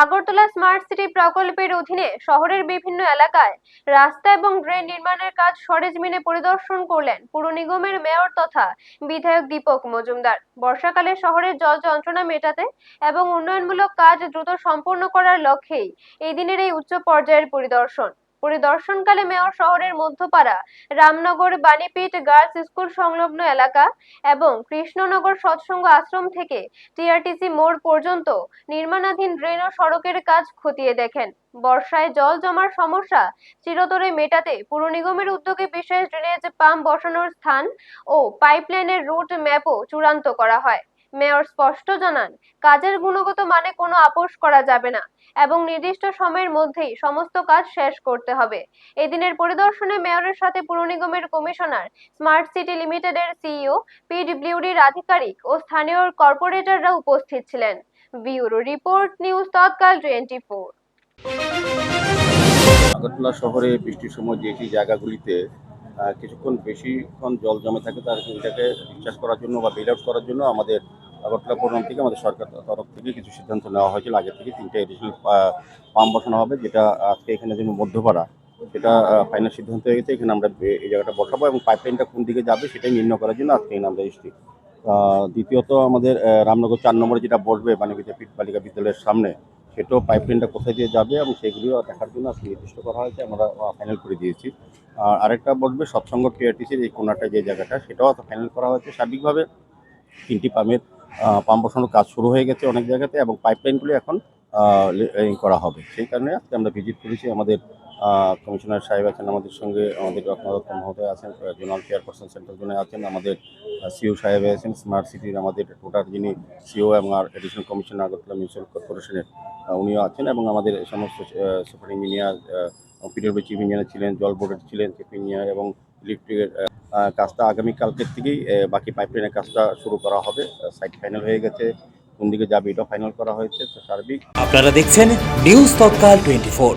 Agartala smart city প্রকল্পের অধীনে শহরের বিভিন্ন এলাকায় রাস্তা এবং ড্রেন নির্মাণের কাজ সরেজমিনে পরিদর্শন করলেন পুর নিগমের মেয়র তথা বিধায়ক দীপক মজুমদার। বর্ষাকালে শহরের জল যন্ত্রণা মেটাতে এবং উন্নয়নমূলক কাজ দ্রুত সম্পন্ন করার লক্ষ্যেই এই দিনের এই উচ্চ পর্যায়ের পরিদর্শনকালে মেয়র শহরের মধ্যপাড়া, রামনগর, বাণীপীঠ গার্লস স্কুল সংলগ্ন এলাকা এবং কৃষ্ণনগর সৎসঙ্গ আশ্রম থেকে টিআরটিসি মোড় পর্যন্ত নির্মাণাধীন ড্রেন ও সড়কের কাজ খতিয়ে দেখেন। বর্ষায় জল জমার সমস্যা চিরতরে মেটাতে পুর নিগমের উদ্যোগে বিশেষ ড্রেনেজ পাম্প বসানোর স্থান ও পাইপলাইনের রুট ম্যাপও চূড়ান্ত করা হয়। মেয়র স্পষ্ট জানান, কাজের গুণগত মানে কোনো আপোষ করা যাবে না এবং নির্দিষ্ট সময়ের মধ্যেই সমস্ত কাজ শেষ করতে হবে। এদিনের পরিদর্শনে মেয়রের সাথে পুর নিগমের কমিশনার, স্মার্ট সিটি লিমিটেডের সিইও, পিডব্লিউডির আধিকারিক ও স্থানীয় কর্পোরেটররা উপস্থিত ছিলেন। ব্যুরো রিপোর্ট, নিউজ তৎকাল 24। আগরতলা শহরে বৃষ্টির সময় যে জায়গাগুলিতে কিছুক্ষণ বেশিক্ষণ জল জমে থাকে এটাকে রিচার্জ করার জন্য বা বেল আউট করার জন্য আমাদের আগরতলা পৌরম থেকে আমাদের সরকার তরফ থেকে কিছু সিদ্ধান্ত নেওয়া হয়েছিল। আগে থেকে 3টে এডিশনাল পাম্প বসানো হবে, যেটা আজকে এখানে যেন মধ্যপাড়া, সেটা ফাইনাল সিদ্ধান্ত হয়ে গেছে। এখানে আমরা এই জায়গাটা বসাবো এবং পাইপলাইনটা কোন দিকে যাবে সেটাই নির্ণয় করার জন্য আজকে এখানে আমরা এসেছি। দ্বিতীয়ত আমাদের রামনগর 4 নম্বরে যেটা বসবে বাণীপীঠ বালিকা বিদ্যালয়ের সামনে, সেটাও পাইপলাইনটা কোথায় দিয়ে যাবে এবং সেগুলিও দেখার জন্য আজকে নির্দিষ্ট করা হয়েছে, আমরা ফাইনাল করে দিয়েছি। আর আরেকটা বসবে সৎসঙ্গ টিআরটিসির এই কোনাটা যে জায়গাটা, সেটাও ফাইনাল করা হয়েছে। সার্বিকভাবে 3টি পাম্প বসানোর কাজ শুরু হয়ে গেছে অনেক জায়গাতে এবং পাইপলাইনগুলি এখন করা হবে। সেই কারণে আজকে আমরা ভিজিট করেছি। আমাদের কমিশনার সাহেব আছেন আমাদের সঙ্গে, আমাদের রত্নাদত্ত মহোদয় আছেন, জোনাল চেয়ারপারসন সেন্ট্রাল জোনে আছেন, আমাদের সিও সাহেব আছেন, স্মার্ট সিটির আমাদের টোটাল যিনি সিও এবং আর এডিশনাল কমিশনার আগরতলা মিউনিসিপ্যাল কর্পোরেশনের উনিও আছেন এবং আমাদের সমস্ত super engineer, PWD chief engineer ছিলেন, জল বোর্ডের ছিলেন চিফ ইঞ্জিনিয়ার এবং ইলেকট্রিকের কাজটা আগামীকালকের থেকেই বাকি পাইপলাইনের কাজটা শুরু করা হবে। সাইট ফাইনাল হয়ে গেছে, কোন দিকে যাবে এটাও ফাইনাল করা হয়েছে। তো সার্বিক আপনারা দেখছেন নিউজ তৎকাল 24।